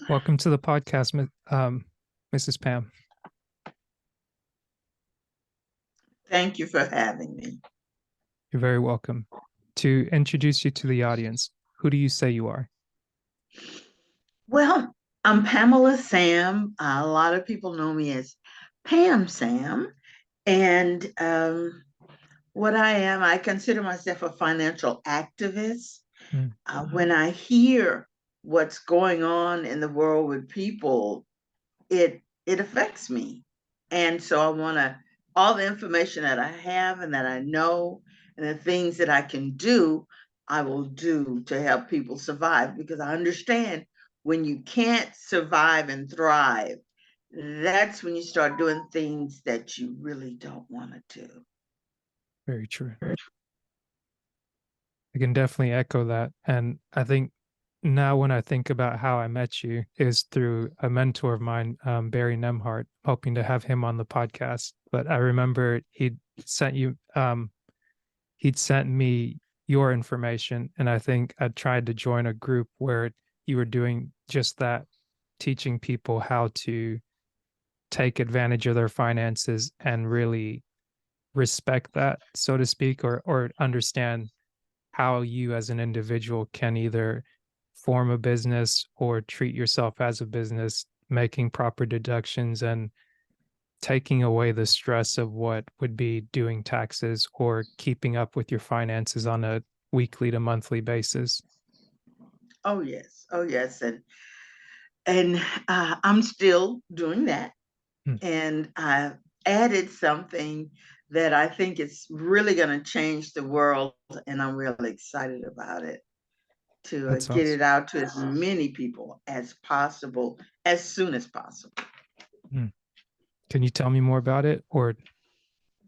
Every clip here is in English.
Welcome to the podcast, Mrs. Pam. Thank you for having me. You're very welcome. To introduce you to the audience, who do you say you are? Well, I'm Pamela Sam. A lot of people know me as Pam Sam. And what I am, I consider myself a financial activist. Mm. When I hear what's going on in the world with people, it affects me. And so I want to, all the information that I have and that I know and the things that I can do, I will do to help people survive because I understand when you can't survive and thrive, that's when you start doing things that you really don't want to do. Very true. I can definitely echo that. And I think now when I think about how I met you is through a mentor of mine, Barry Nemhart, hoping to have him on the podcast. But I remember he'd sent me your information. And I think I tried to join a group where you were doing just that, teaching people how to take advantage of their finances and really respect that, so to speak, or understand how you as an individual can either form a business or treat yourself as a business, making proper deductions and taking away the stress of what would be doing taxes or keeping up with your finances on a weekly to monthly basis. Oh yes, oh yes, and I'm still doing that. Hmm. And I've added something that I think is really going to change the world, and I'm really excited about it to That's get awesome. it out to as many people as possible, as soon as possible. Hmm. Can you tell me more about it? Or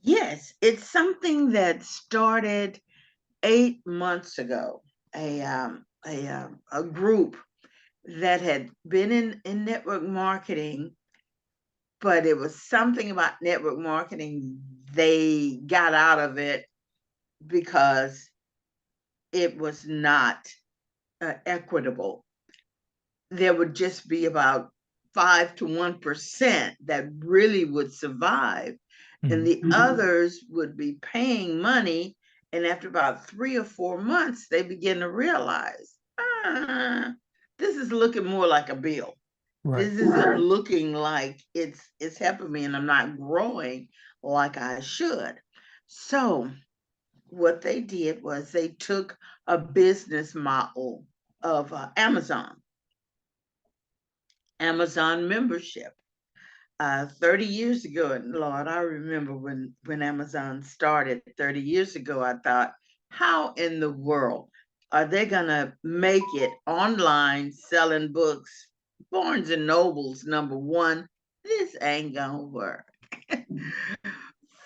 Yes, it's something that started 8 months ago. A group that had been in network marketing, but it was something about network marketing they got out of it because it was not equitable. There would just be about 5 to 1% that really would survive, and the others would be paying money. And after about 3 or 4 months, they begin to realize, this is looking more like a bill. right. This isn't looking like it's helping me, and I'm not growing like I should. So what they did was they took a business model of Amazon membership. 30 years ago, and Lord, I remember when Amazon started 30 years ago, I thought, how in the world are they gonna make it online selling books? Barnes and Noble's number one. This ain't gonna work.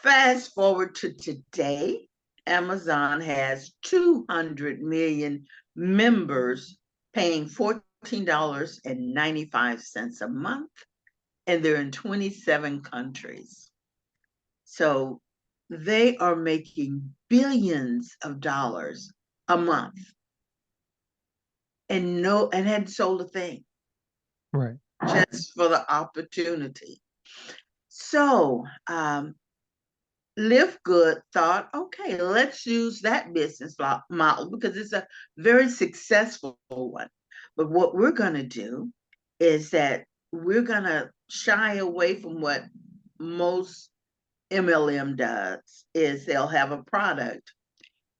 Fast forward to today, Amazon has 200 million members paying $14.95 a month, and they're in 27 countries. So they are making billions of dollars a month and hadn't sold a thing Right. just for the opportunity. So Live Good thought, okay, let's use that business model because it's a very successful one. But what we're going to do is that we're going to shy away from what most MLM does is they'll have a product,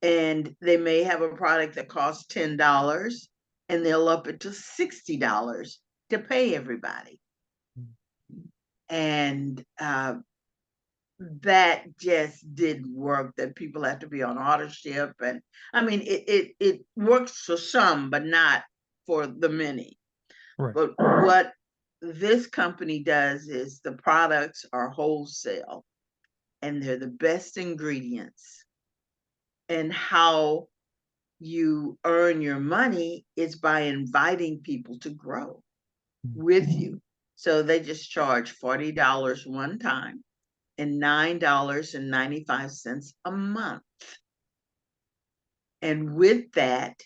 and they may have a product that costs $10 and they'll up it to $60 to pay everybody. And that just didn't work, that people have to be on auto ship. And I mean, it works for some, but not for the many. Right. But what this company does is the products are wholesale and they're the best ingredients. And how you earn your money is by inviting people to grow with you. So they just charge $40 one time and $9.95 a month. And with that,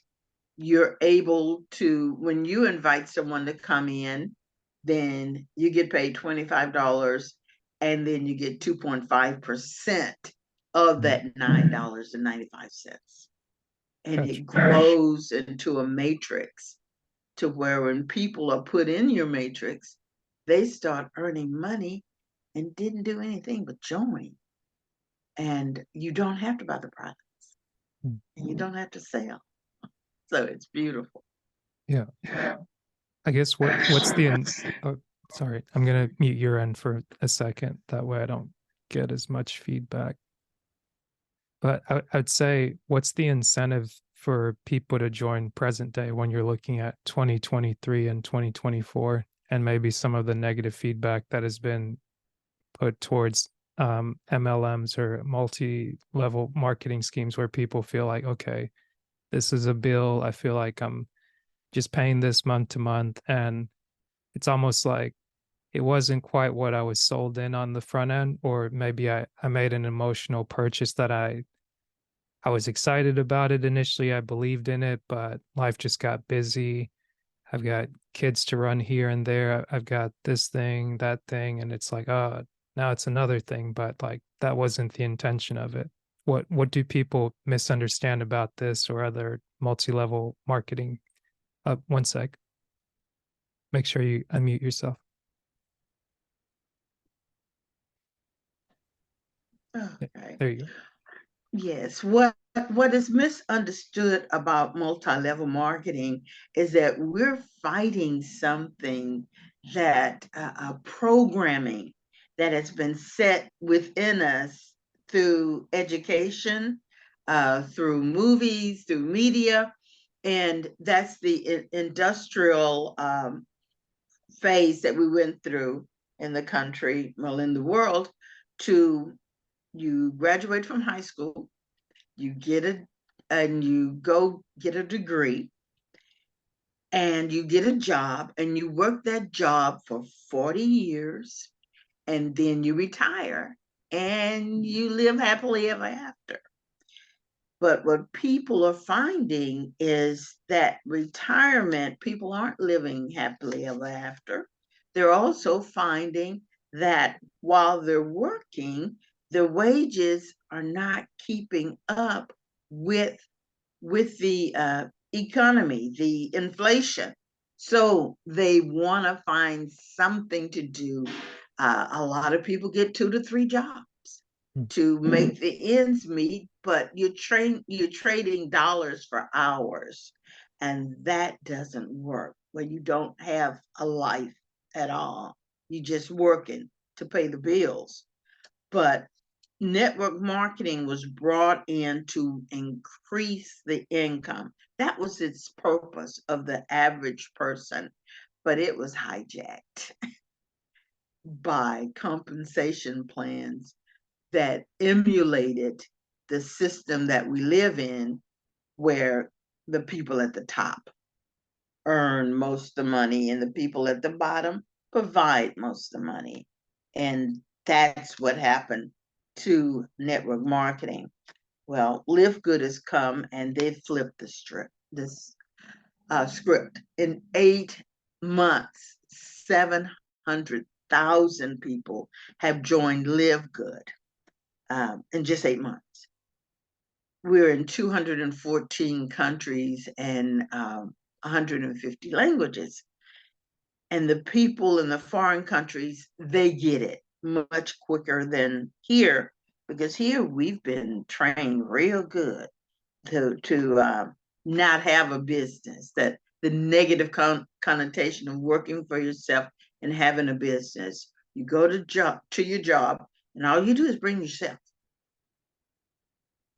you're able to, when you invite someone to come in, then you get paid $25 and then you get 2.5% of Mhm. that $9.95. And Gotcha. it grows into a matrix to where when people are put in your matrix, they start earning money and didn't do anything but join. And you don't have to buy the product Mm. and you don't have to sell. So it's beautiful. Yeah. I guess what's the oh, sorry, I'm gonna mute your end for a second. That way I don't get as much feedback. But I'd say, what's the incentive for people to join present day when you're looking at 2023 and 2024, and maybe some of the negative feedback that has been put towards MLMs or multi-level marketing schemes, where people feel like, okay, this is a bill. I feel like I'm just paying this month to month, and it's almost like it wasn't quite what I was sold in on the front end, or maybe I made an emotional purchase that I was excited about it initially. I believed in it, but life just got busy. I've got kids to run here and there. I've got this thing, that thing, and it's like, oh, now it's another thing, but like that wasn't the intention of it. What do people misunderstand about this or other multi-level marketing? One sec. Make sure you unmute yourself. Yeah, Okay. there you go. Yes, what is misunderstood about multi-level marketing is that we're fighting something that programming that has been set within us through education, through movies, through media, and that's the industrial phase that we went through in the country, well, in the world, to you graduate from high school, you get a and you go get a degree and you get a job and you work that job for 40 years and then you retire and you live happily ever after. But what people are finding is that retirement, people aren't living happily ever after. They're also finding that while they're working, their wages are not keeping up with the economy, the inflation. So they want to find something to do. A lot of people get 2 to 3 jobs Mm. to make the ends meet, but you're trading dollars for hours, and that doesn't work when you don't have a life at all. You're just working to pay the bills. But network marketing was brought in to increase the income. That was its purpose of the average person, but it was hijacked by compensation plans that emulated the system that we live in, where the people at the top earn most of the money and the people at the bottom provide most of the money. And that's what happened to network marketing. Well, Live Good has come and they flipped this script. In 8 months, 700,000 people have joined Live Good in just 8 months. We're in 214 countries and 150 languages. And the people in the foreign countries, they get it much quicker than here, because here we've been trained real good to not have a business, that the negative connotation of working for yourself and having a business. You go to your job and all you do is bring yourself.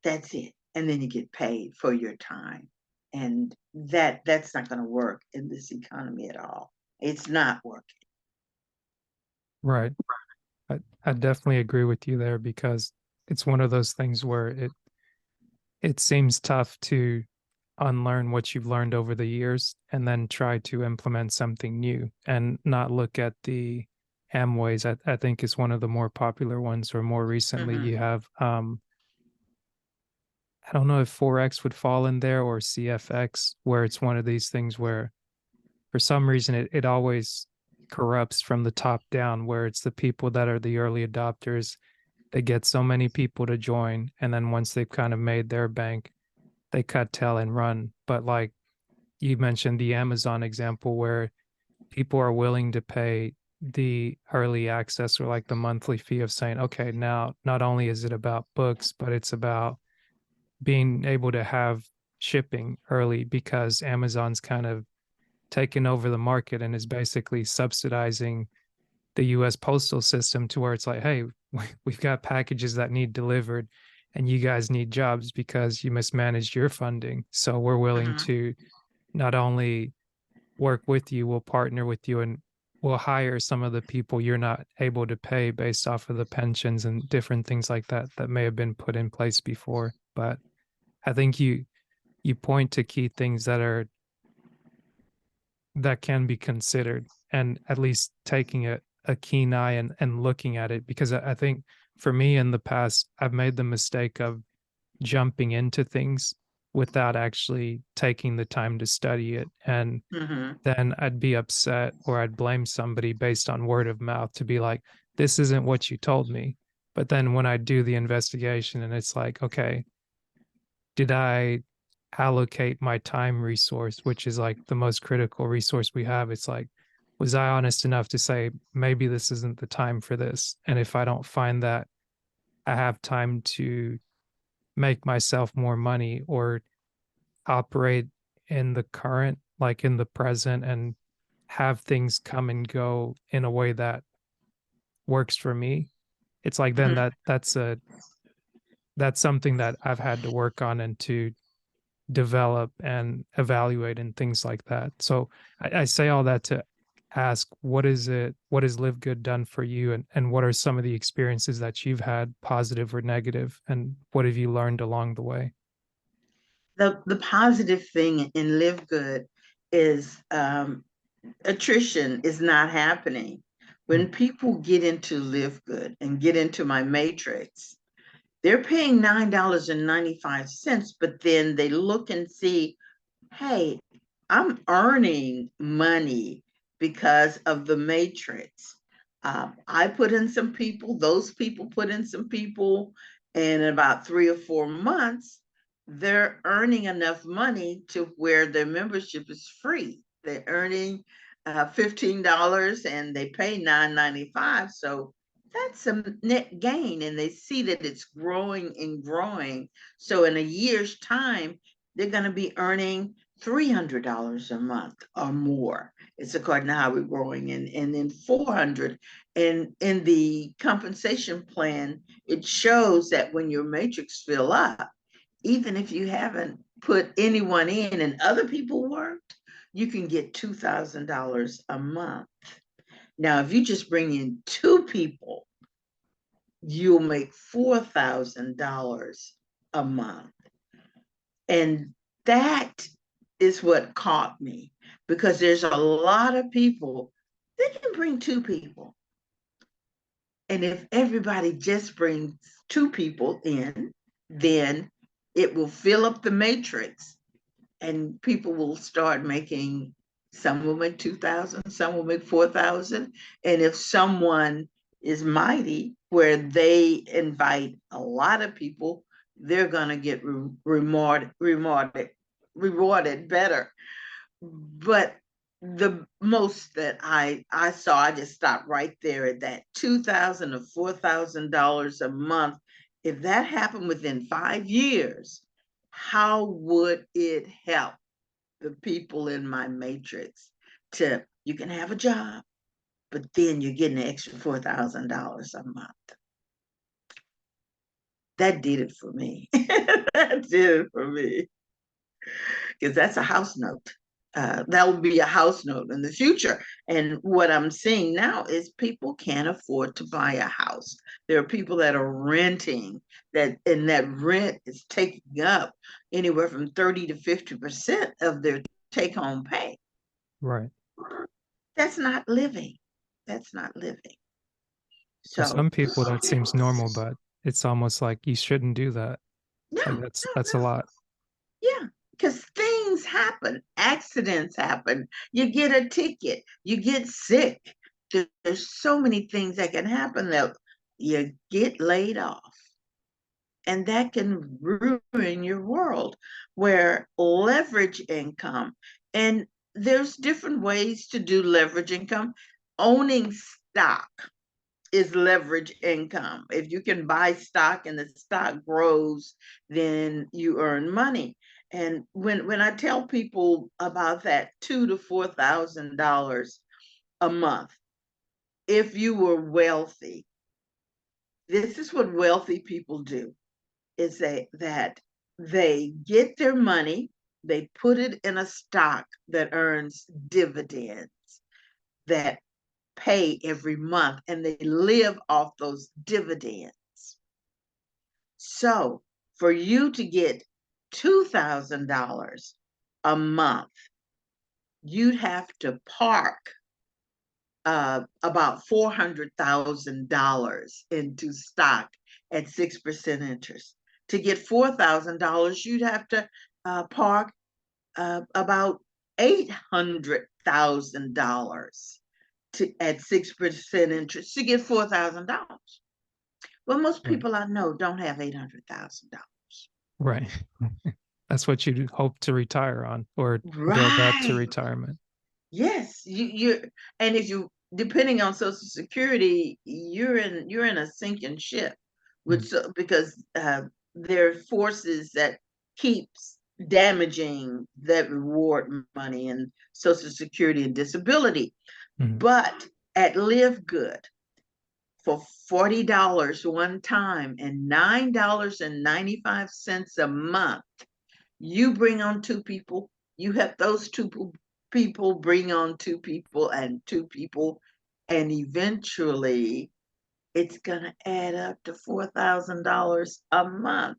That's it. And then you get paid for your time. And that's not going to work in this economy at all. It's not working. Right. I definitely agree with you there, because it's one of those things where it seems tough to unlearn what you've learned over the years and then try to implement something new and not look at the Amways. I think is one of the more popular ones, or more recently Mhm. you have I don't know if Forex would fall in there or CFX, where it's one of these things where for some reason it always corrupts from the top down, where it's the people that are the early adopters. They get so many people to join. And then once they've kind of made their bank, they cut tail and run. But like you mentioned the Amazon example where people are willing to pay the early access or like the monthly fee of saying, okay, now not only is it about books, but it's about being able to have shipping early because Amazon's kind of taken over the market and is basically subsidizing the US postal system to where it's like, hey, we've got packages that need delivered and you guys need jobs because you mismanaged your funding. So we're willing Mhm. to not only work with you, we'll partner with you and we'll hire some of the people you're not able to pay based off of the pensions and different things like that that may have been put in place before. But I think you point to key things that can be considered and at least taking a keen eye and looking at it because I think for me in the past I've made the mistake of jumping into things without actually taking the time to study it and Mhm. then I'd be upset or I'd blame somebody based on word of mouth to be like this isn't what you told me, but then when I do the investigation and it's like okay, did I allocate my time resource, which is like the most critical resource we have? It's like, was I honest enough to say, maybe this isn't the time for this? And if I don't find that I have time to make myself more money or operate in the current, like in the present, and have things come and go in a way that works for me, it's like then Mhm. that's something that I've had to work on and to develop and evaluate and things like that. So I say all that to ask what has Live Good done for you and what are some of the experiences that you've had, positive or negative, and what have you learned along the way? The positive thing in Live Good is attrition is not happening. Mm. When people get into Live Good and get into my matrix, they're paying $9.95, but then they look and see, hey, I'm earning money because of the matrix. I put in some people, those people put in some people, and in about 3 or 4 months, they're earning enough money to where their membership is free. They're earning $15 and they pay $9.95. So that's a net gain, and they see that it's growing and growing. So in a year's time, they're going to be earning $300 a month or more. It's according to how we're growing, and then 400. And in the compensation plan, it shows that when your matrix fill up, even if you haven't put anyone in and other people worked, you can get $2,000 a month. Now, if you just bring in two people, you'll make $4,000 a month. And that is what caught me, because there's a lot of people that can bring two people. And if everybody just brings two people in, then it will fill up the matrix and people will start making, some will make 2,000, some will make 4,000. And if someone is mighty where they invite a lot of people, they're going to get rewarded better. But the most that I saw, I just stopped right there at that 2,000 or $4,000 a month. If that happened within 5 years, how would it help the people in my matrix? To, you can have a job, but then you're getting an extra $4,000 a month. That did it for me. That did it for me, because that's a house note. That will be a house note in the future. And what I'm seeing now is people can't afford to buy a house. There are people that are renting, that, and that rent is taking up anywhere from 30 to 50% of their take home pay. Right. That's not living. That's not living. For So, some people that seems normal, but it's almost like you shouldn't do that. No, Like that's a no. lot. Yeah, because things happen, accidents happen. You get a ticket, you get sick. There's so many things that can happen that you get laid off, and that can ruin your world. Where leverage income, and there's different ways to do leverage income. Owning stock is leverage income. If you can buy stock and the stock grows, then you earn money. And when I tell people about that $2,000 to $4,000 a month, if you were wealthy, this is what wealthy people do: is that they get their money, they put it in a stock that earns dividends, that pay every month, and they live off those dividends. So for you to get $2,000 a month, you'd have to park about $400,000 into stock at 6% interest. To get $4,000, you'd have to park about $800,000 at 6% interest to get $4,000. Well, most Right. people I know don't have $800,000. Right. That's what you hope to retire on or build up to Right. retirement. Yes, and if you, depending on Social Security, you're in a sinking ship, Mm, because there are forces that keeps damaging that reward money and Social Security and disability. mhm, But at Live Good, for $40 one time and $9.95 a month, you bring on two people, you have those people bring on two people and two people, and eventually it's going to add up to $4,000 a month,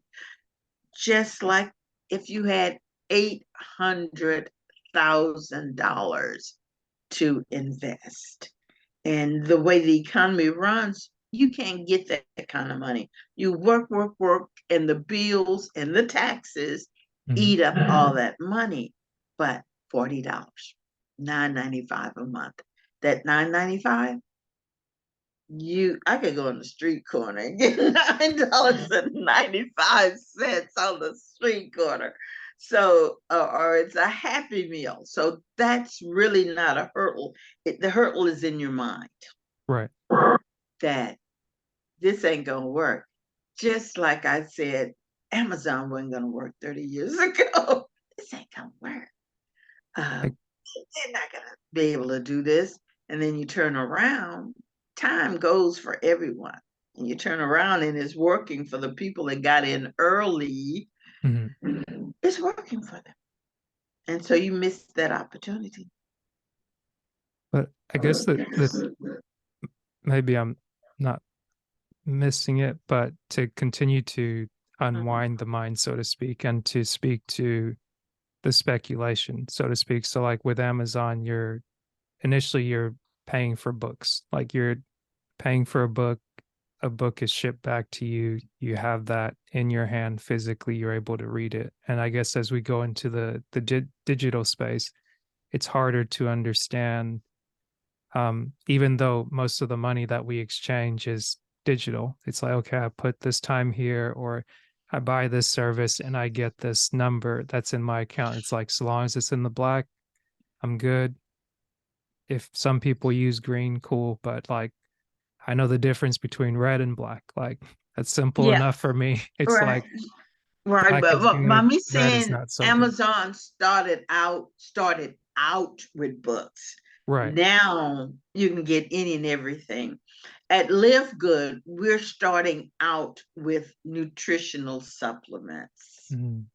just like if you had $800,000 to invest. And the way the economy runs, you can't get that kind of money. You work, work, work, and the bills and the taxes mhm. eat up all that money. But $40, $9.95 a month. That $9.95, I could go on the street corner and get $9.95 on the street corner. So, or it's a Happy Meal. So that's really not a hurdle. The hurdle is in your mind Right. that this ain't gonna work. Just like I said, Amazon wasn't gonna work 30 years ago. This ain't gonna work. Like, They're not gonna be able to do this. And then you turn around, time goes for everyone. And you turn around and it's working for the people that got in early. mhm. It's working for them. And so you missed that opportunity. But I guess that maybe I'm not missing it, but to continue to Mhm. unwind the mind, so to speak, and to speak to the speculation, so to speak. So like with Amazon, you're paying for books. Like you're paying for a book is shipped back to you. You have that in your hand physically. You're able to read it. And I guess as we go into the digital space, it's harder to understand. Even though most of the money that we exchange is digital, it's like, okay, I put this time here, or I buy this service and I get this number that's in my account. It's like, so long as it's in the black, I'm good. If some people use green, cool. But like, I know the difference between red and black. Like, that's simple Yeah, enough for me. It's right. like Right, black is but by good, me red is saying not so good. Amazon started out with books. Right. Now you can get any and everything. At Live Good, we're starting out with nutritional supplements. Mhm.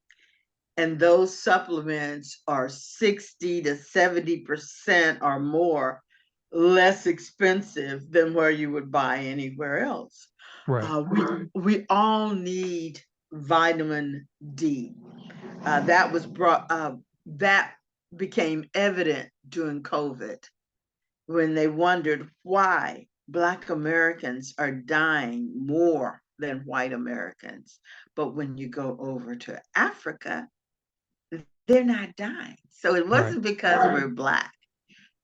And those supplements are 60 to 70% or more less expensive than where you would buy anywhere else. Right. We all need vitamin D. That became evident during COVID, when they wondered why Black Americans are dying more than white Americans. But when you go over to Africa, they're not dying. So it Right. wasn't because we're Black.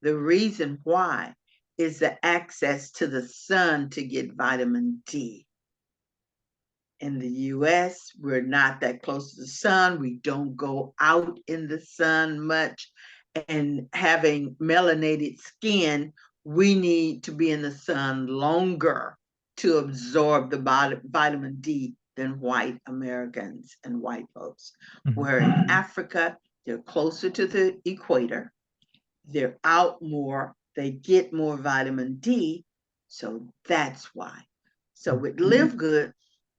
The reason why is the access to the sun to get vitamin D. In the US, we're not that close to the sun. We don't go out in the sun much. And having melanated skin, we need to be in the sun longer to absorb the vitamin D than white Americans and white folks. Mhm. Where in Africa, they're closer to the equator, they're out more, they get more vitamin D. So that's why. So Mhm. with Live Good,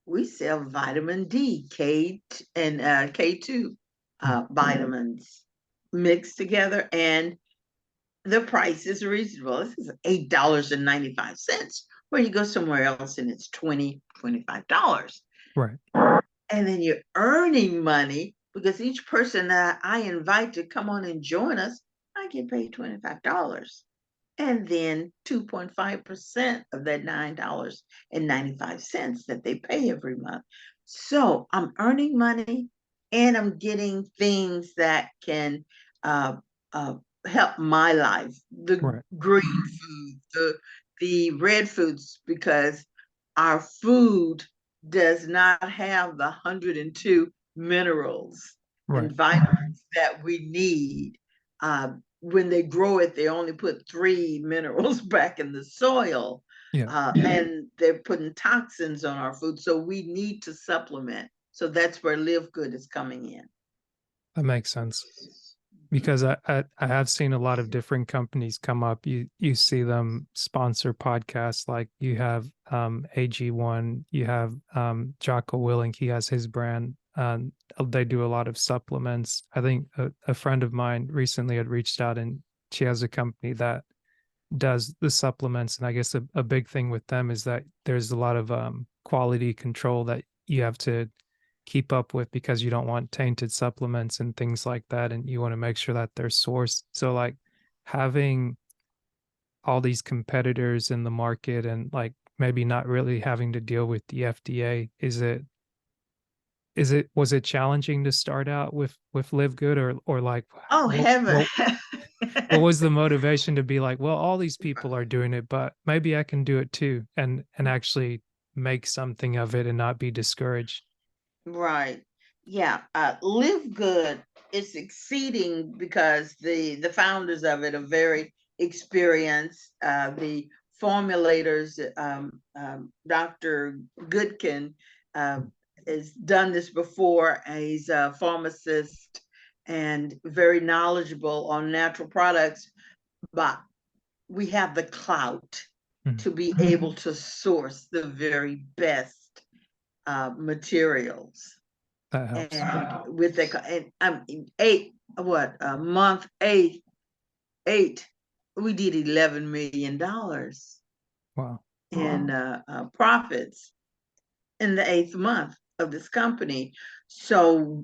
we sell vitamin D, K and K2 Mhm. vitamins mixed together, and the price is reasonable. This is $8.95, where you go somewhere else and it's $25. Right. And then you're earning money because each person that I invite to come on and join us, I get paid $25. And then 2.5% of that $9.95 that they pay every month. So I'm earning money and I'm getting things that can uh, uh, help my life. The Right. green food, the red foods, because our food does not have the 102 minerals and Right. vitamins that we need. When they grow it, they only put 3 minerals back in the soil, Yeah. and they're putting toxins on our food. So we need to supplement. So that's where Live Good is coming in. That makes sense. Because I have seen a lot of different companies come up. You see them sponsor podcasts, like you have AG1, you have Jocko Willink, he has his brand. They do a lot of supplements. I think a friend of mine recently had reached out, and she has a company that does the supplements. And I guess a big thing with them is that there's a lot of quality control that you have to keep up with, because you don't want tainted supplements and things like that, and you want to make sure that they're sourced. So like having all these competitors in the market, and like maybe not really having to deal with the FDA, is it was it challenging to start out with Live Good, or like Oh, what heaven. what was the motivation to be like, well, all these people are doing it, but maybe I can do it too, and actually make something of it and not be discouraged? Right. Yeah. Live Good is succeeding because the founders of it are very experienced. The formulators, Dr. Goodkin, uh, has done this before. He's a pharmacist and very knowledgeable on natural products, but we have the clout Mhm. to be able to source the very best materials. That helps. And with the and eight what month eight, we did $11 million Wow. in profits in the eighth month of this company. So,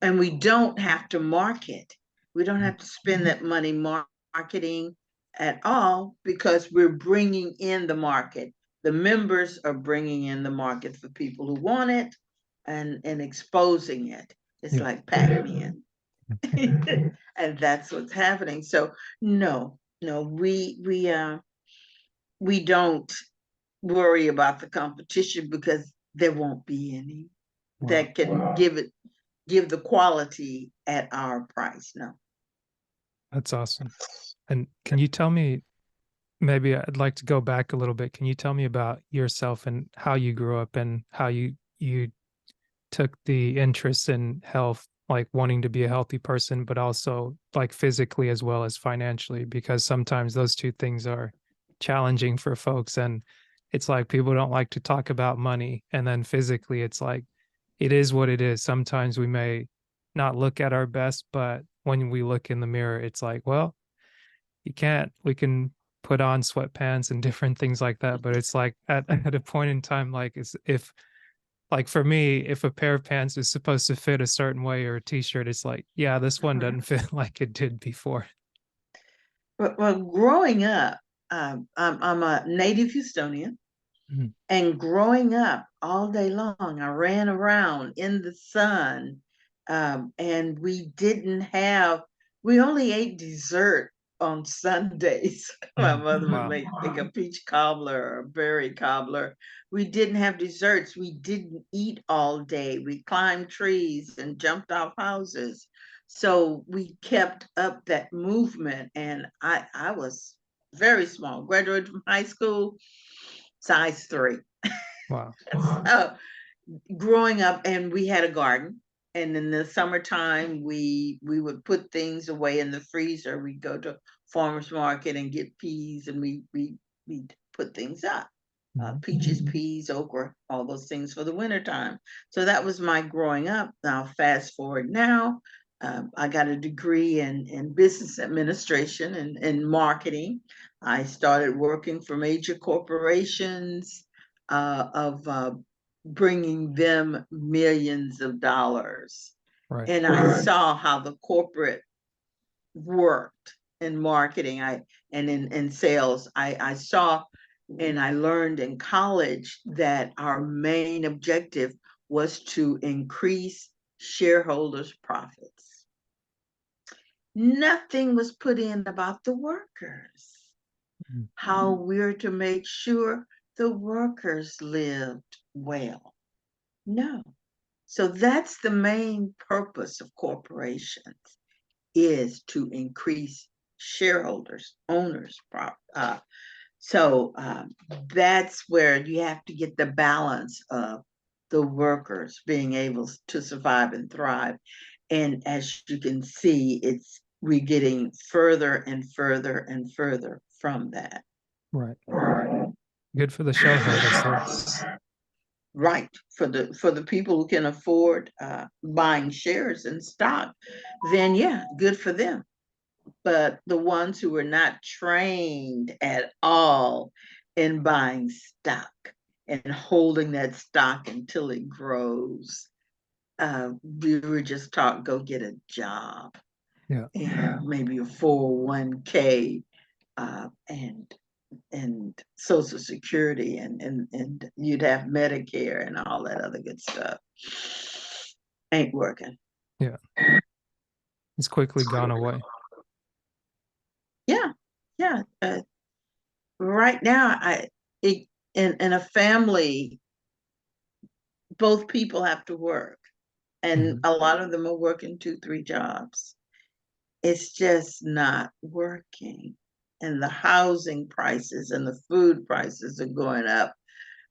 and we don't have to market. We don't Mhm. have to spend that money marketing at all, because we're bringing in the market. The members are bringing in the market for people who want it, and exposing it. It's Yeah. like Pac-Man. And that's what's happening. So no, no, we don't worry about the competition, because there won't be any Wow. that can give the quality at our price. No. That's awesome. And can you tell me, maybe I'd like to go back a little bit. Can you tell me about yourself and how you grew up, and how you took the interest in health, like wanting to be a healthy person, but also like physically as well as financially, because sometimes those two things are challenging for folks. And it's like people don't like to talk about money. And then physically, it's like it is what it is. Sometimes we may not look at our best, but when we look in the mirror, it's like, well, you can't, we can put on sweatpants and different things like that. But it's like at a point in time, like it's, if like for me, if a pair of pants is supposed to fit a certain way, or a t-shirt, it's like, yeah, this one doesn't fit like it did before. Well, growing up, I'm a native Houstonian. Mhm. And growing up all day long, I ran around in the sun, and we only ate dessert on Sundays. My Mhm. mother would Wow. make like a peach cobbler or a berry cobbler. We didn't have desserts. We didn't eat all day. We climbed trees and jumped off houses. So we kept up that movement, and I was very small. Graduated from high school, size 3. Wow. So growing up, and we had a garden, and in the summertime we would put things away in the freezer. We'd go to farmers market and get peas, and we put things up, Mhm. peaches, peas, okra, all those things for the winter time. So that was my growing up. Now fast forward now, I got a degree in business administration and marketing. I started working for major corporations, of bringing them millions of dollars. Right. And I saw how the corporate worked in marketing, and in sales. I saw and I learned in college that our main objective was to increase shareholders' profits. Nothing was put in about the workers, Mhm. how we're to make sure the workers lived well. No. So that's the main purpose of corporations, is to increase shareholders, owners. So that's where you have to get the balance of the workers being able to survive and thrive. And as you can see, we're getting further and further and further from that. Right. Good for the shareholders, though. Right, for the people who can afford buying shares in stock, then yeah, good for them. But the ones who are not trained at all in buying stock and holding that stock until it grows, we were just taught, go get a job Yeah. and maybe a 401k, and Social Security, and you'd have Medicare and all that other good stuff. Ain't working. Yeah. It's quickly gone away. Yeah, yeah. Right now, it, in a family, both people have to work, and Mhm. a lot of them are working 2, 3 jobs. It's just not working, and the housing prices and the food prices are going up.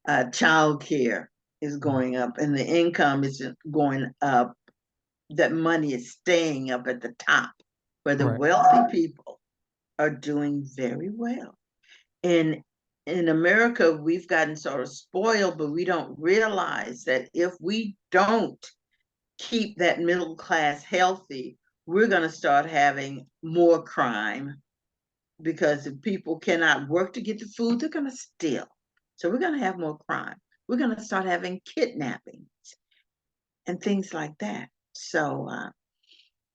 Childcare is Mhm. going up, and the income is going up. That money is staying up at the top, where the Right. wealthy people are doing very well. And in America, we've gotten sort of spoiled, but we don't realize that if we don't keep that middle class healthy, we're going to start having more crime, because if people cannot work to get the food, they're going to steal. So we're going to have more crime. We're going to start having kidnappings and things like that. So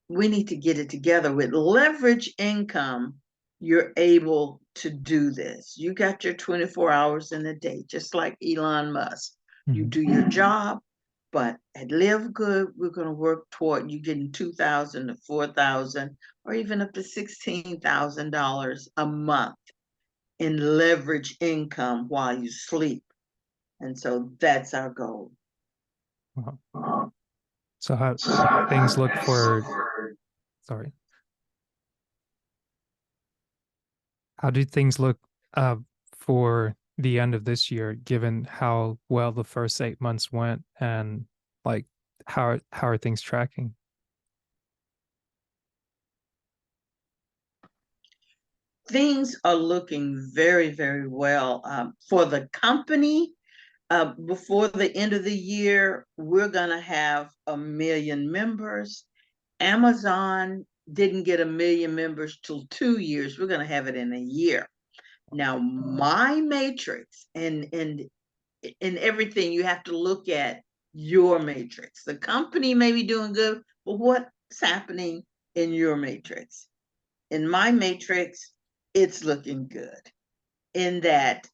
we need to get it together. With leverage income, you're able to do this. You got your 24 hours in a day, just like Elon Musk. You Mhm. do your job, but at Live Good, we're going to work toward you getting 2,000 to 4,000, or even up to $16,000 a month in leverage income while you sleep. And so that's our goal. Wow. So how things look for, sorry, how do things look uh for the end of this year, given how well the first 8 months went, and like how are things tracking? Things are looking very, very well, for the company. Before the end of the year, we're going to have 1 million members. Amazon didn't get 1 million members till 2 years. We're going to have it in a year. Now, my matrix, and in everything, you have to look at your matrix. The company may be doing good, but what's happening in your matrix? In my matrix, it's looking good, in that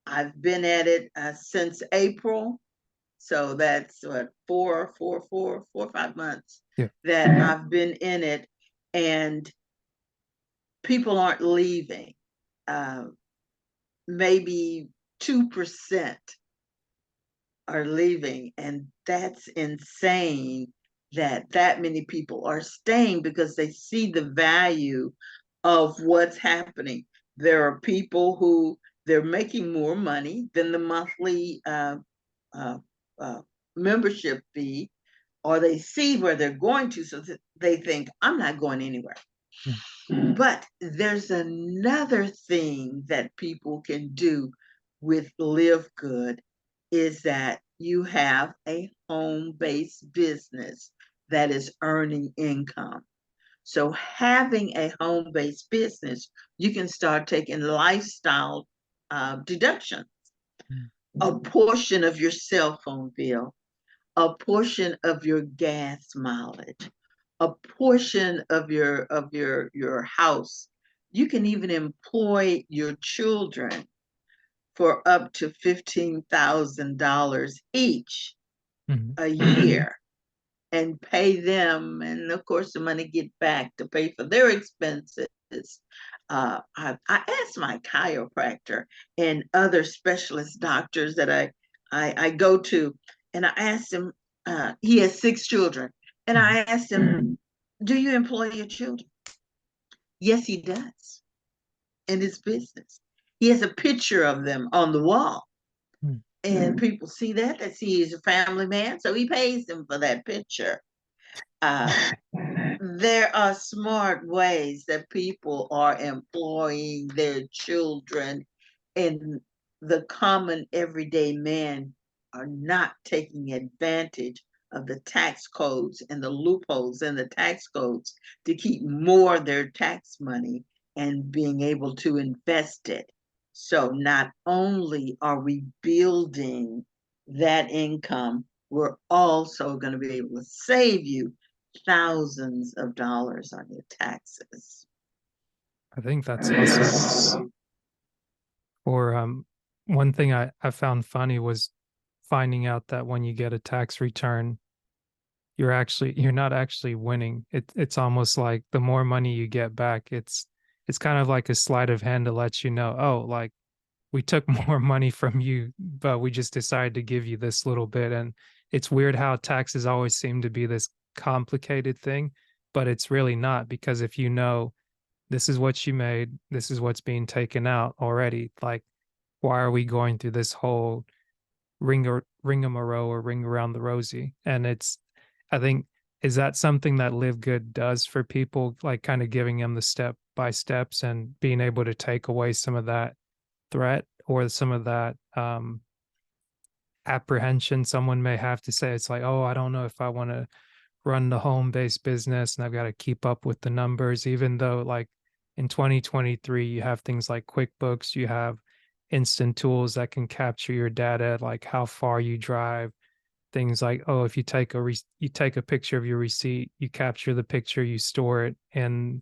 I've been at it since April. So that's what, 5 months Yeah. that I've been in it, and people aren't leaving. Uh, Maybe 2% are leaving, and that's insane that that many people are staying because they see the value of what's happening. There are people who they're making more money than the monthly uh, uh, membership fee, or they see where they're going to, so that they think, I'm not going anywhere. Mm. But there's another thing that people can do with Live Good, is that you have a home-based business that is earning income. So having a home-based business, you can start taking lifestyle deductions, Mm. a portion of your cell phone bill, a portion of your gas mileage, a portion of your house. You can even employ your children for up to $15,000 each Mhm. a year, and pay them, and of course the money get back to pay for their expenses. I asked my chiropractor and other specialist doctors that I go to, and I asked him, he has 6 children, and Mhm. I asked him, do you employ your children? Yes, he does, in his business. He has a picture of them on the wall, Mm. and people see that, they see he's a family man, so he pays them for that picture. Uh, there are smart ways that people are employing their children, and the common everyday man are not taking advantage of the tax codes and the loopholes in the tax codes to keep more of their tax money and being able to invest it. So not only are we building that income, we're also going to be able to save you thousands of dollars on your taxes. I think that's awesome. Or one thing I found funny was finding out that when you get a tax return, you're not actually winning. It's almost like the more money you get back, it's kind of like a sleight of hand to let you know, oh, like we took more money from you, but we just decided to give you this little bit. And it's weird how taxes always seem to be this complicated thing, but it's really not, because if you know this is what you made, this is what's being taken out already, like why are we going through this whole ringamarole or ring around the rosy? And I think, is that something that Live Good does for people, like kind of giving them the step by steps and being able to take away some of that threat or some of that apprehension someone may have to say, it's like, oh, I don't know if I want to run the home based business and I've got to keep up with the numbers, even though like in 2023 you have things like QuickBooks, you have instant tools that can capture your data, like how far you drive, things like, oh, if you take you take a picture of your receipt, you capture the picture, you store it. And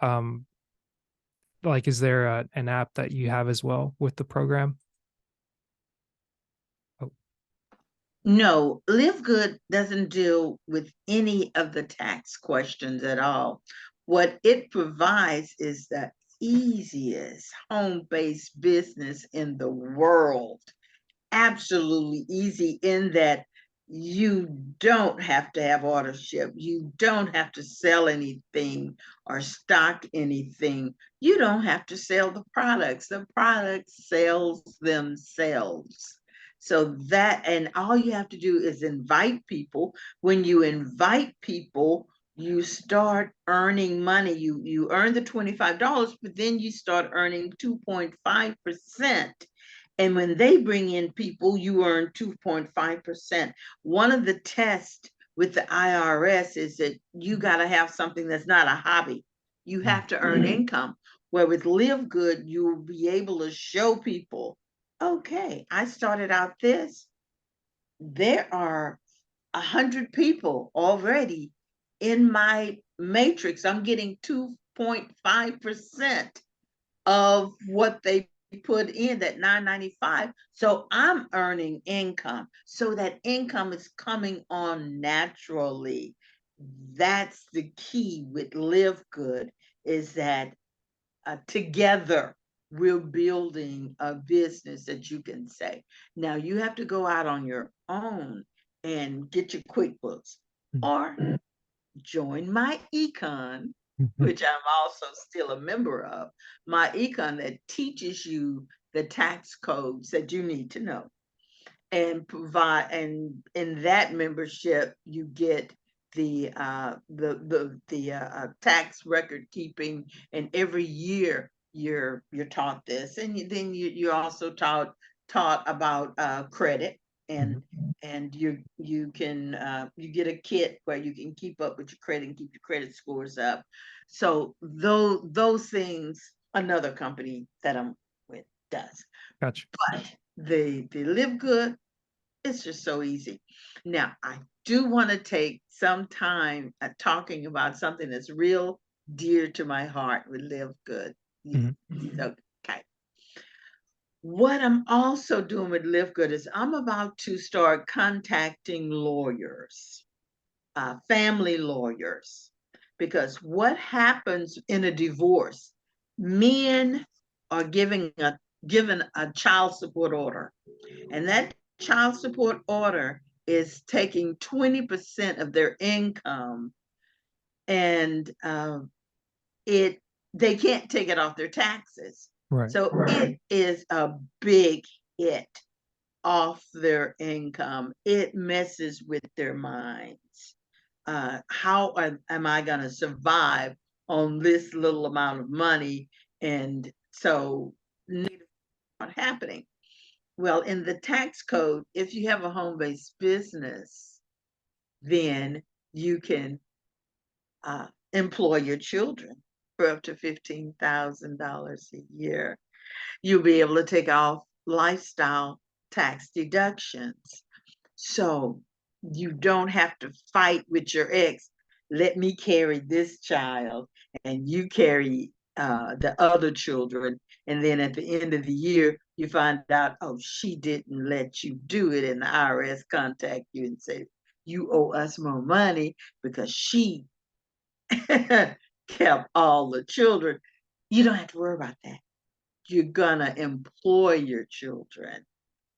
um like, is there an app that you have as well with the program? Oh. No, Live Good doesn't deal with any of the tax questions at all. What it provides is the easiest home-based business in the world. Absolutely easy in that you don't have to have order ship. You don't have to sell anything or stock anything. You don't have to sell the products. The products sells themselves. So that, and all you have to do is invite people. When you invite people, you start earning money. You earn the $25, but then you start earning 2.5%. And when they bring in people, you earn 2.5%. One of the tests with the IRS is that you got to have something that's not a hobby. You Mm. have to earn income. Where with Live Good, you will be able to show people, okay, I started out this. There are 100 people already in my matrix. I'm getting 2.5% of what they put in that 995. So I'm earning income. So that income is coming on naturally. That's the key with Live Good, is that together we're building a business that you can say. Now you have to go out on your own and get your QuickBooks, or join my econ, which I'm also still a member of, my econ that teaches you the tax codes that you need to know, and provide, and in that membership you get the tax record keeping, and every year you're taught this, and then you're also taught about credit, and you can you get a kit where you can keep up with your credit and keep your credit scores up. So those things another company that I'm with does. Gotcha. But the Live Good, it's just so easy. Now, I do want to take some time talking about something that's real dear to my heart with Live Good. Okay. What I'm also doing with Live Good is I'm about to start contacting lawyers, family lawyers, because what happens in a divorce, men are given a child support order, and that child support order is taking 20% of their income, and it they can't take it off their taxes. Right. So it is a big hit off their income. It messes with their minds. How am I going to survive on this little amount of money? And so, not happening. Well, in the tax code, if you have a home-based business, then you can employ your children for up to $15,000 a year. You'll be able to take off lifestyle tax deductions. So you don't have to fight with your ex. Let me carry this child and you carry the other children. And then at the end of the year, you find out, oh, she didn't let you do it. And the IRS contact you and say, you owe us more money because she kept all the children. You don't have to worry about that. You're gonna employ your children,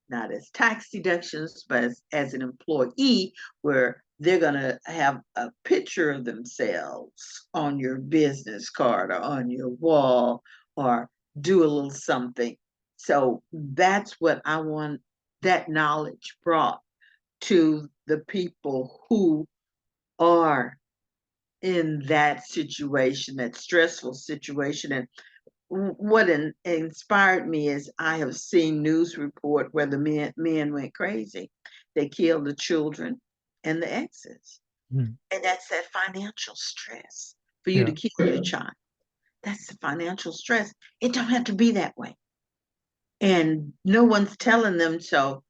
not as tax deductions, but as an employee, where they're going to have a picture of themselves on your business card or on your wall, or do a little something. So that's what I want that knowledge brought to the people who are in that situation, that stressful situation. And what inspired me is I have seen news report where the men went crazy. They killed the children and the exes. Mm. And that's that financial stress for you Yeah. to kill your child. That's the financial stress. It don't have to be that way. And no one's telling them. So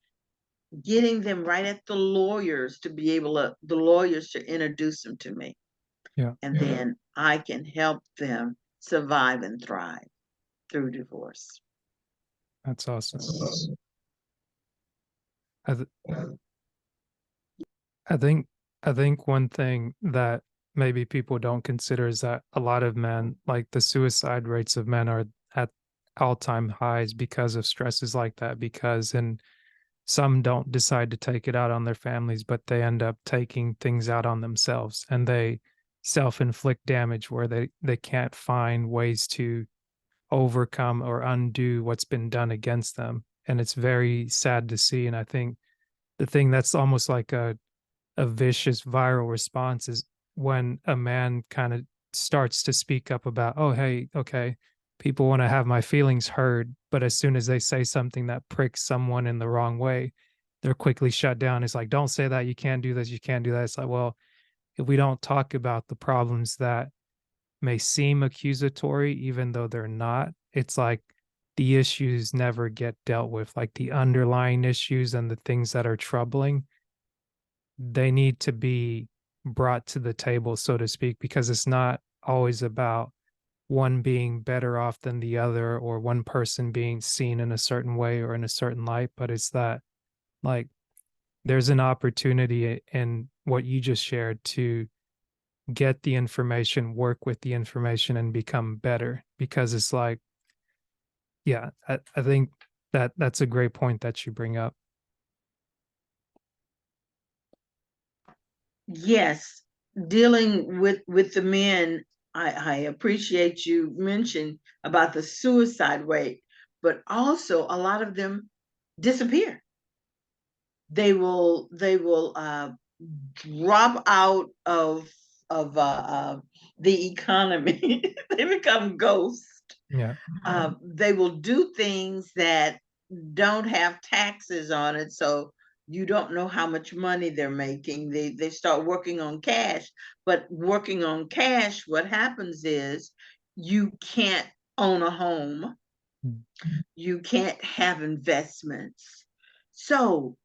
getting them right at the lawyers to be able to, the lawyers to introduce them to me. Yeah. And then I can help them survive and thrive through divorce. That's awesome. I, th- I think I think one thing that maybe people don't consider is that a lot of men, like the suicide rates of men, are at all-time highs because of stresses like that. Because and some don't decide to take it out on their families, but they end up taking things out on themselves, and they self-inflict damage where they can't find ways to overcome or undo what's been done against them. And it's very sad to see. And I think the thing that's almost like a vicious viral response is when a man kind of starts to speak up about, oh, hey, okay, people want to have my feelings heard. But as soon as they say something that pricks someone in the wrong way, they're quickly shut down. It's like, don't say that. You can't do this. You can't do that. It's like, well, if we don't talk about the problems that may seem accusatory, even though they're not, it's like the issues never get dealt with, like the underlying issues and the things that are troubling, they need to be brought to the table, so to speak, because it's not always about one being better off than the other, or one person being seen in a certain way or in a certain light, but it's that, like, there's an opportunity in what you just shared to get the information, work with the information, and become better. Because it's like, yeah, I think that that's a great point that you bring up. Yes, dealing with the men, I appreciate you mentioned about the suicide rate, but also a lot of them disappear. They will drop out of the economy. They become ghosts. Yeah. They will do things that don't have taxes on it, so you don't know how much money they're making. They start working on cash, but working on cash, what happens is you can't own a home, Mm. you can't have investments. So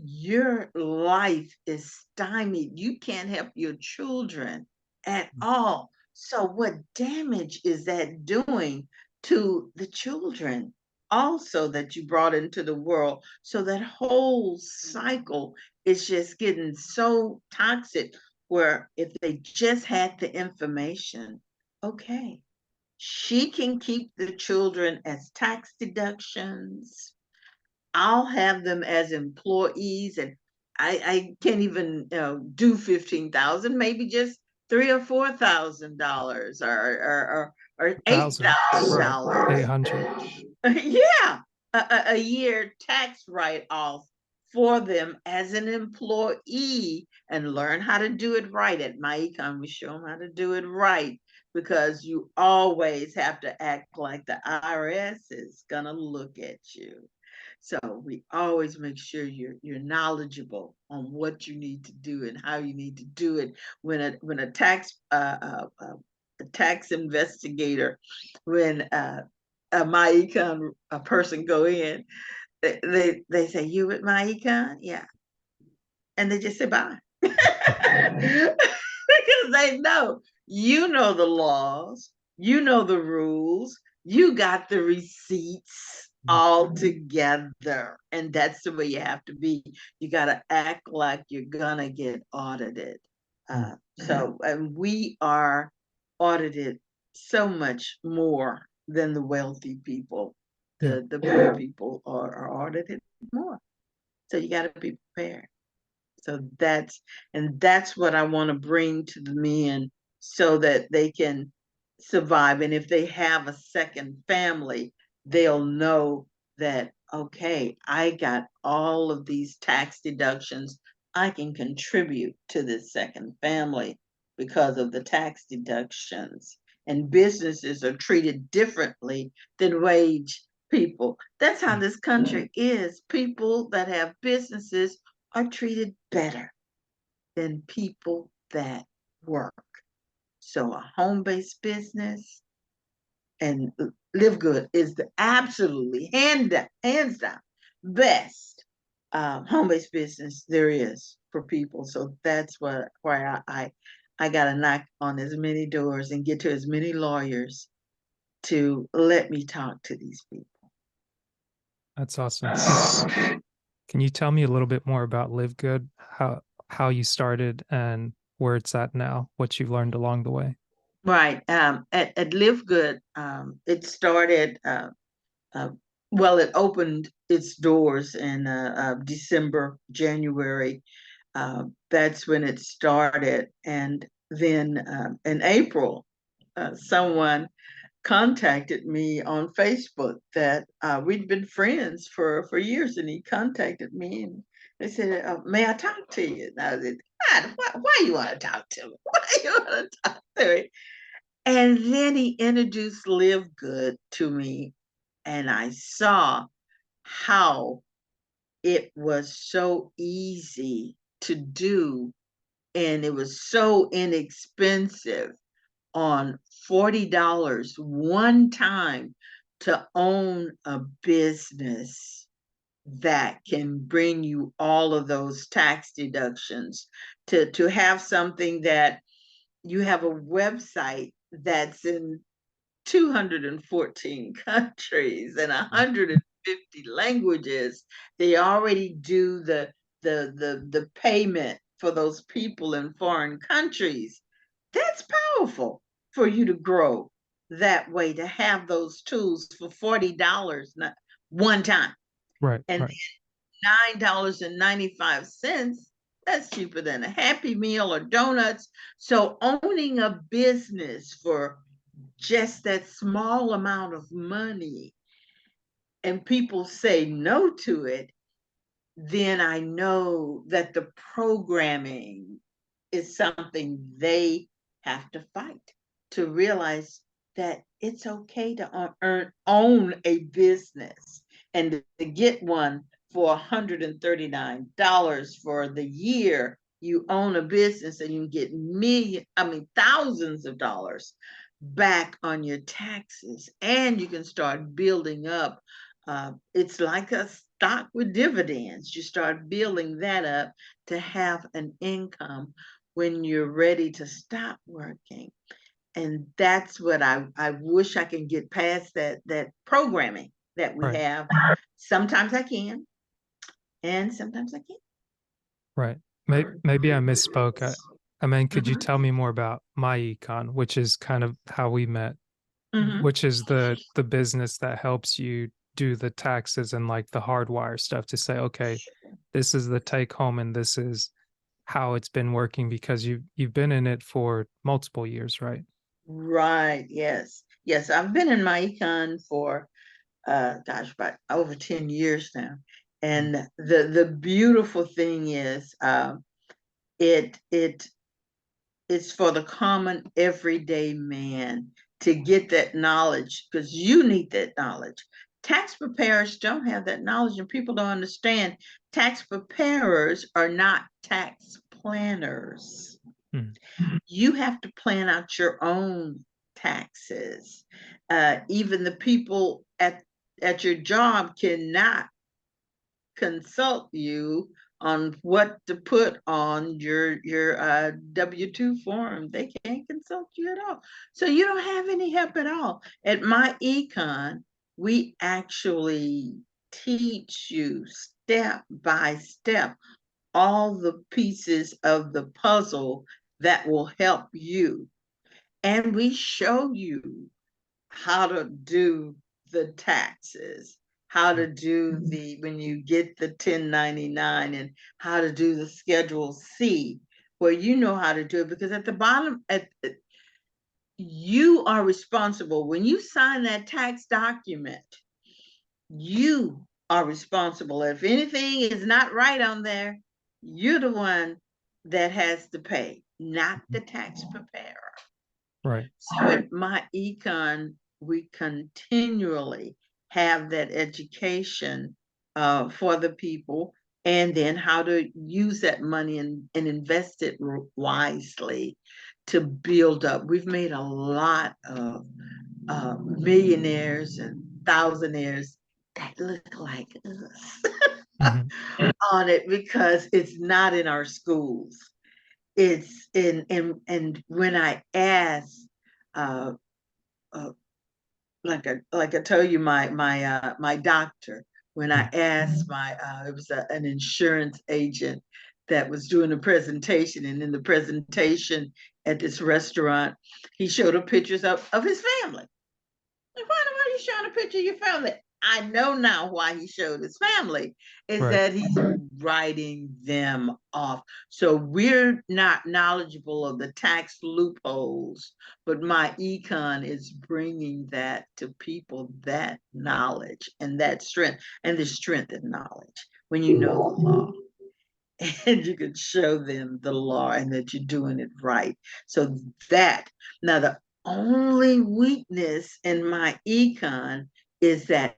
your life is stymied. You can't help your children at all. So, what damage is that doing to the children also that you brought into the world? So, that whole cycle is just getting so toxic. Where if they just had the information, okay, she can keep the children as tax deductions. I'll have them as employees, and I can't even do 15,000, maybe just $3,000 or $4,000 or eight Thousand thousand or dollars 800. Yeah, a year tax write-off for them as an employee, and learn how to do it right. At my econ, we show them how to do it right, because you always have to act like the IRS is gonna look at you. So we always make sure you're knowledgeable on what you need to do and how you need to do it. When a tax investigator, when my econ a person go in, they say, "You with my econ?" Yeah, and they just say bye. Because they know, you know the laws, you know the rules, you got the receipts Mm. all together, and that's the way you have to be. You got to act like you're gonna get audited. Mm. And we are audited so much more than the wealthy people. Yeah. The poor people are audited more, so you got to be prepared. So that's what I want to bring to the men, so that they can survive. And if they have a second family, they'll know that, okay, I got all of these tax deductions. I can contribute to this second family because of the tax deductions. And businesses are treated differently than wage people. That's how Mm. this country is. People that have businesses are treated better than people that work. So a home-based business and Live Good is the absolutely hands down best home-based business there is for people. So that's why I got to knock on as many doors and get to as many lawyers to let me talk to these people. That's awesome. Can you tell me a little bit more about Live Good, how you started and where it's at now, what you've learned along the way? Right. At Live Good, it started, uh, well, it opened its doors in December, January. That's when it started. And then in April, someone contacted me on Facebook that we'd been friends for years, and he contacted me and they said, "May I talk to you?" And I said, "God, why you want to talk to me? Why you want to talk to me?" And then he introduced Live Good to me, and I saw how it was so easy to do, and it was so inexpensive, on $40 one time, to own a business that can bring you all of those tax deductions, to have something that you have a website that's in 214 countries and 150 languages. They already do the payment for those people in foreign countries. That's powerful for you to grow that way, to have those tools for $40 one time. Right. And Right. $9.95, that's cheaper than a Happy Meal or donuts. So owning a business for just that small amount of money and people say no to it, then I know that the programming is something they have to fight to realize that it's okay to own a business and to get one for $139 for the year. You own a business and you get thousands of dollars back on your taxes, and you can start building up. It's like a stock with dividends. You start building that up to have an income when you're ready to stop working. And that's what I wish I can get past, that programming that we Right. have. Sometimes I can, and sometimes I can't. Right. Maybe I misspoke. I mean, could you Mhm. tell me more about my econ, which is kind of how we met, Mhm. which is the business that helps you do the taxes and like the hardwire stuff to say, okay, this is the take home and this is how it's been working because you've been in it for multiple years, right? Right. Yes. Yes. I've been in my econ for gosh, about over 10 years now. Mm. And the beautiful thing is, it it's for the common everyday man to get that knowledge, because you need that knowledge. Tax preparers don't have that knowledge, and people don't understand. Tax preparers are not tax planners. Mm. You have to plan out your own taxes. Even the people at your job cannot consult you on what to put on your W-2 form. They can't consult you at all. So you don't have any help at all. At my econ, we actually teach you step by step all the pieces of the puzzle that will help you. And we show you how to do the taxes, how to do when you get the 1099, and how to do the Schedule C, where you know how to do it, because at the bottom, you are responsible. When you sign that tax document, you are responsible. If anything is not right on there, you're the one that has to pay, not the tax preparer. Right. So at my econ, we continually have that education for the people, and then how to use that money and invest it wisely to build up. We've made a lot of millionaires and thousandaires that look like us Mhm. on it, because it's not in our schools. It's in, and when I ask, uh, uh, like I told you, my doctor, when I Mm. asked it was an insurance agent that was doing a presentation, and in the presentation at this restaurant, he showed up pictures of his family. Why are you showing a picture of your family? I know now why he showed his family, is Right. that he's writing them off. So we're not knowledgeable of the tax loopholes, but my econ is bringing that to people, that knowledge and that strength, and the strength of knowledge when you know the law. And you can show them the law and that you're doing it right. So that, now the only weakness in my econ is that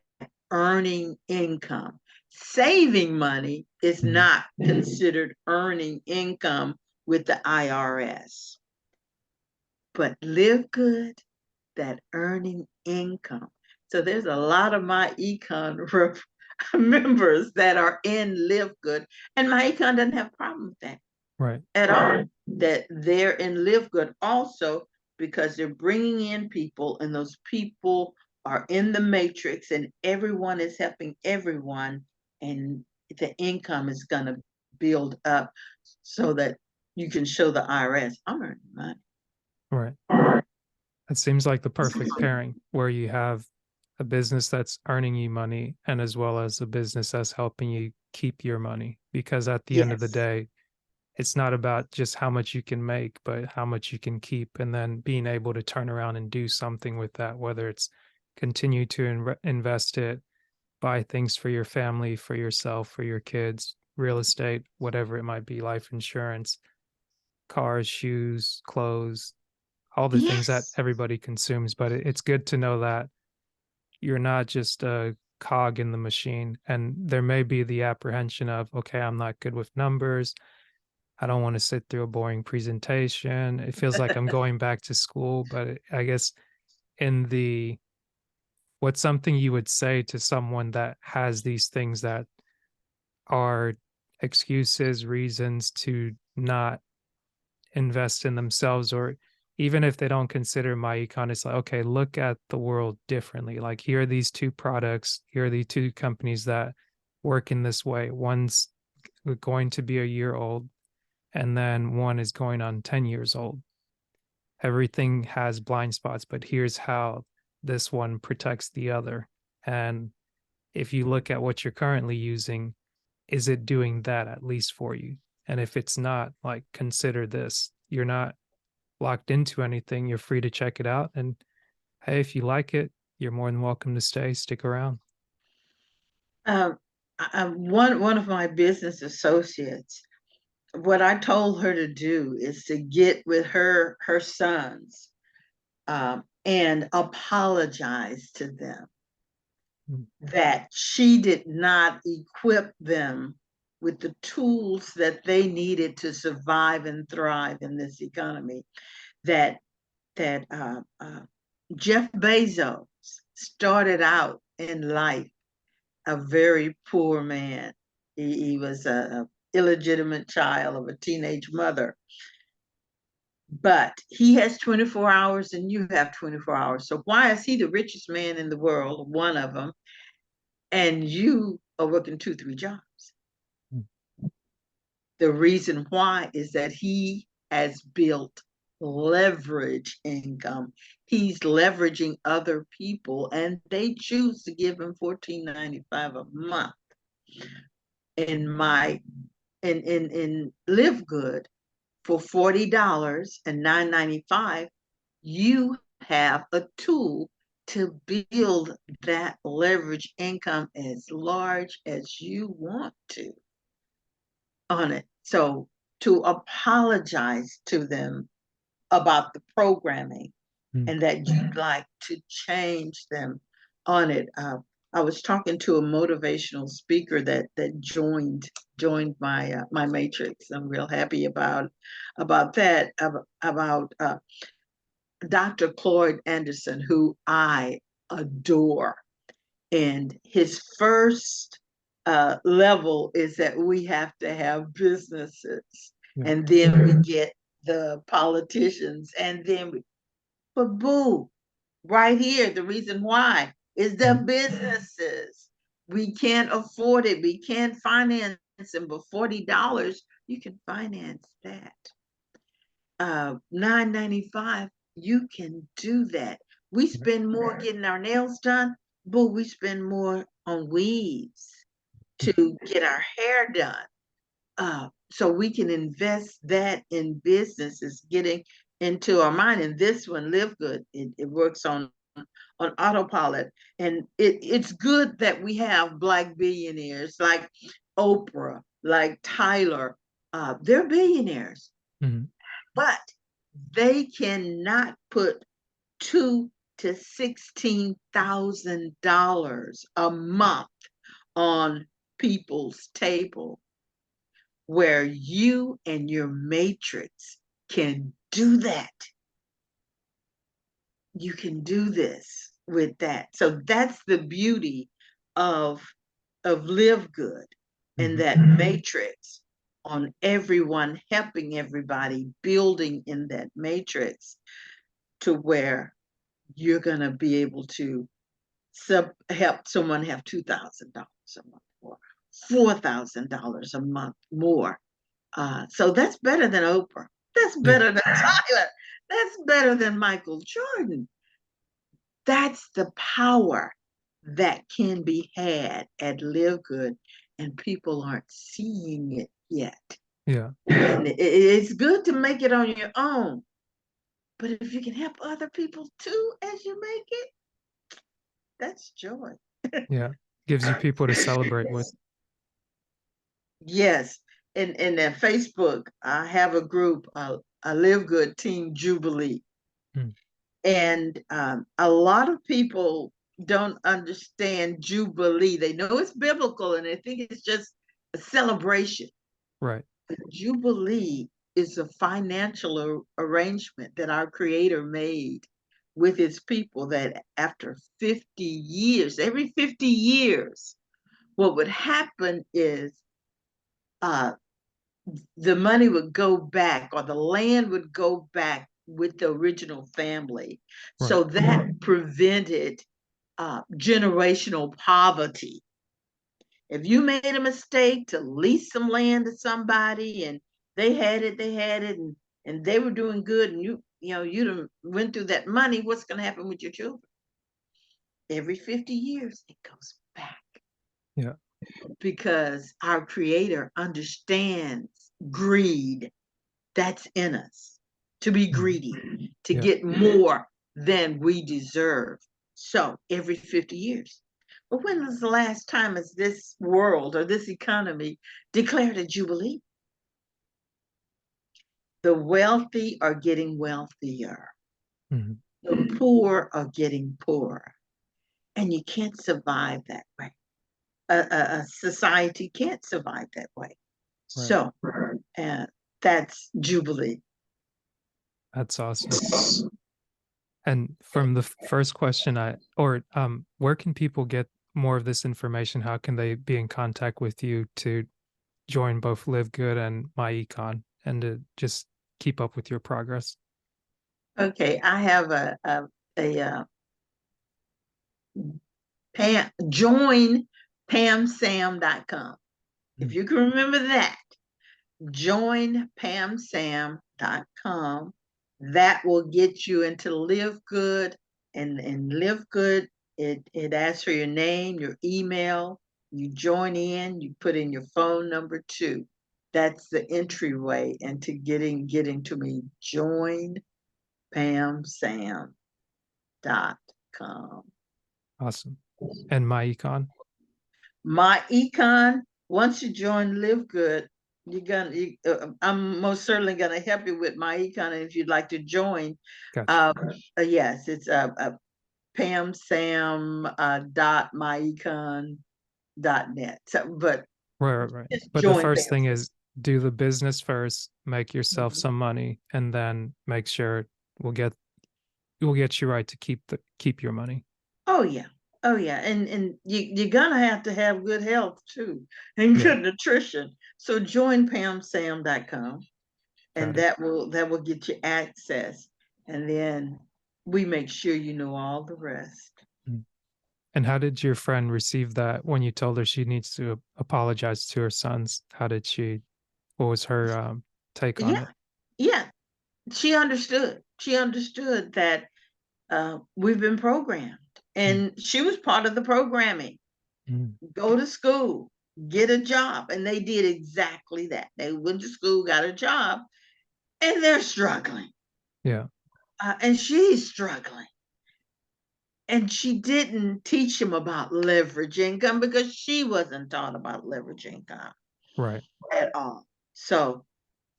earning income. Saving money is Mhm. not considered earning income with the IRS. But live good, that earning income. So there's a lot of my econ members that are in Live Good, and my econ doesn't have a problem with that Right. at all. That they're in Live Good also, because they're bringing in people, and those people are in the matrix, and everyone is helping everyone, and the income is going to build up so that you can show the IRS, I'm earning money. Right. It seems like the perfect pairing where you have a business that's earning you money and as well as a business that's helping you keep your money. Because at the end of the Yes. day, it's not about just how much you can make, but how much you can keep, and then being able to turn around and do something with that, whether it's continue to invest it, buy things for your family, for yourself, for your kids, real estate, whatever it might be, life insurance, cars, shoes, clothes, all the things that Yes. everybody consumes. But it's good to know that you're not just a cog in the machine. And there may be the apprehension of, okay, I'm not good with numbers. I don't want to sit through a boring presentation. It feels like I'm going back to school. But I guess in the what's something you would say to someone that has these things that are excuses, reasons to not invest in themselves, or even if they don't consider my econ, it's like, okay, look at the world differently. Like, here are these two products, here are the two companies that work in this way. One's going to be a year old, and then one is going on 10 years old. Everything has blind spots, but here's how this one protects the other. And if you look at what you're currently using, is it doing that at least for you? And if it's not, like, consider this. You're not locked into anything. You're free to check it out. And hey, if you like it, you're more than welcome to stick around. Um, one of my business associates, what I told her to do is to get with her sons, and apologize to them Mm. that she did not equip them with the tools that they needed to survive and thrive in this economy. That Jeff Bezos started out in life a very poor man. He was a illegitimate child of a teenage mother, but he has 24 hours and you have 24 hours. So why is he the richest man in the world, one of them, and you are working 2, 3 jobs? Mm. The reason why is that he has built leverage income. He's leveraging other people, and they choose to give him $14.95 a month. In my in Live Good, for $40 and $9.95, you have a tool to build that leverage income as large as you want to on it. So to apologize to them about the programming Mm. and that you'd like to change them on it. I was talking to a motivational speaker that joined my matrix. I'm real happy about that. About Dr. Cloyd Anderson, who I adore. And his first level is that we have to have businesses, Yeah. and then we get the politicians, and then but boo, right here, the reason why is the Mm. businesses. We can't afford it. We can't finance them, but $40, you can finance that. 9.95, you can do that. We Right. spend more getting our nails done, but we spend more on weaves Mm. to get our hair done. So we can invest that in businesses, getting into our mind. And this one, Live Good, it works on autopilot. And it's good that we have Black billionaires like Oprah, like Tyler. They're billionaires, Mm. but they cannot put $2,000 to $16,000 a month on people's table, where you and your matrix can do that. You can do this with that. So that's the beauty of Live Good, and Mhm. that matrix on everyone helping everybody, building in that matrix. to where you're going to be able to help someone have $2,000 a month or $4,000 a month more. So that's better than Oprah. That's Yeah. better than Tyler. That's better than Michael Jordan. That's the power that can be had at Live Good, and people aren't seeing it yet. Yeah. And it's good to make it on your own, but if you can help other people too as you make it, that's joy. Yeah. Gives you people to celebrate with. Yes. In Facebook, I have a group, a Live Good Team Jubilee. Mm. And a lot of people don't understand Jubilee. They know it's biblical and they think it's just a celebration. Right. Jubilee is a financial arrangement that our Creator made with His people, that after 50 years, every 50 years, what would happen is uh, the money would go back, or the land would go back with the original family. Right. So that prevented generational poverty. If you made a mistake to lease some land to somebody and they had it, and they were doing good, and you went through that money, what's going to happen with your children? Every 50 years, it goes back, Yeah. because our Creator understands greed. That's in us, to be Mm. greedy, to Yeah. get more than we deserve. So every 50 years. But when was the last time has this world or this economy declared a jubilee? The wealthy are getting wealthier. Mm. The poor are getting poorer. And you can't survive that way. A society can't survive that way. Right. So uh, that's jubilee. That's awesome. And from the first question, where can people get more of this information? How can they be in contact with you to join both Live Good and My Econ and to just keep up with your progress? Okay, I have a join pamsam.com. If Mm. you can remember that, join pamsam.com. That will get you into Live Good, and Live Good, it asks for your name, your email, you join in, you put in your phone number too. That's the entryway into getting to me. Join pamsam.com. Awesome. And My Econ? My econ, once you join Live Good, I'm most certainly gonna help you with my econ, and if you'd like to join, Gotcha. yes, it's Pam Sam dot myecon.net. So, but Right, right, right. just But the join first Pam thing Sam. is do the business first, make yourself Mhm. some money, and then make sure we'll get we'll get you right to keep your money. Oh yeah. Oh yeah. And you're gonna have to have good health too, and Yeah, good nutrition. So join pamsam.com, and got it. that will get you access, and then we make sure you know all the rest. Mm. And how did your friend receive that when you told her she needs to apologize to her sons? What was her take on Yeah, it? yeah, she understood that we've been programmed, Mm. and she was part of the programming. Mm. Go to school, get a job, and they did exactly that. They went to school, got a job, and they're struggling, Yeah, and she's struggling. And she didn't teach him about leverage income because she wasn't taught about leverage income right. at all. So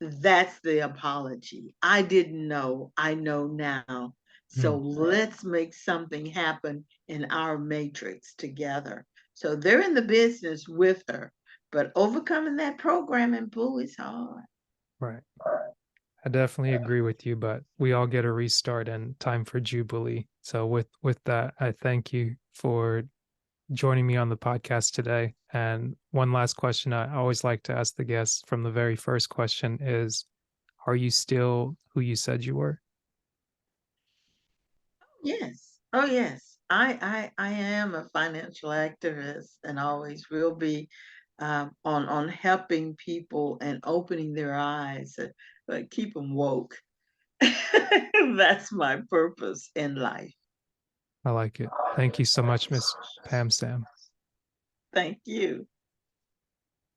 that's the apology. I didn't know, I know now. So Mm. let's make something happen in our matrix together. So they're in the business with her, but overcoming that programming, boo, is hard. Right. I definitely agree with you, but we all get a restart and time for Jubilee. So with that, I thank you for joining me on the podcast today. And one last question I always like to ask the guests from the very first question is, are you still who you said you were? Yes. Oh, yes. I am a financial activist and always will be, on helping people and opening their eyes, but keep them woke. That's my purpose in life. I like it. Thank you so much, Miss Pam Sam. Thank you.